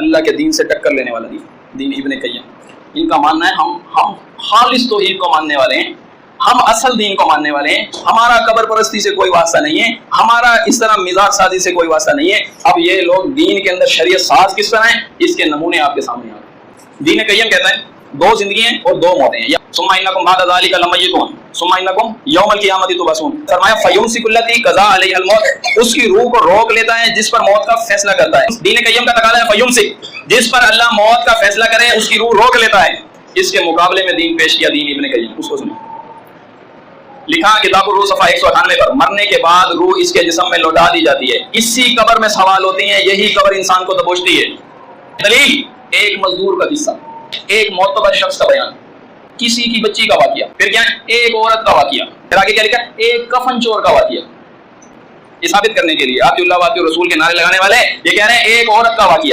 अल्लाह के दीन से टक्कर लेने वाला दीन इब्न कय्यम। इनका मानना है हम खालिस तौहीद को मानने वाले हैं, हम असल दीन को मानने वाले हैं, हमारा कब्र परस्ती से कोई वास्ता नहीं है, हमारा इस तरह मिजाज साजी से कोई वास्ता नहीं है। अब ये लोग दीन के अंदर शरीयत साज किस तरह है, इसके नमूने आपके सामने आ रहे। दीन कय्यम कहता है दो जिंदगी हैं और दो मौतें हैं। सुम्मा इन्नकुम बअद ज़ालिका लमय्यतून सुम्मा इन्नकुम यौमल क़ियामति तुबअसून। फरमाया फयुमसिकुल्लती क़ज़ा अलैहल मौत, उसकी रूह को रोक लेता है जिस पर मौत का फैसला करता है। दीन कय्यम का तकाज़ा है फयुमसिक, जिस पर अल्लाह मौत का फैसला करे उसकी रूह रोक लेता है। इसके मुकाबले में दीन पेश किया दीन इब्न कय्यम, उसको सुनिए। लिखा किताबुर रूह सफ़ा 198 पर, मरने के बाद रूह इसके जिस्म में लौटा दी जाती है, इसी कब्र में सवाल होती है, यही कब्र इंसान को दबोचती है। दलील एक मजदूर का किस्सा, एक मोतबर शख्स का बयान, किसी की बच्ची का वाकिया, फिर क्या एक औरत का वाकिया, फिर आगे क्या लिखा एक कफन चोर का वाकिया। ये साबित करने के लिए आतिउल्लाह वातिउर रसूल के नारे लगाने वाले ये कह रहे हैं एक औरत का वाकिया।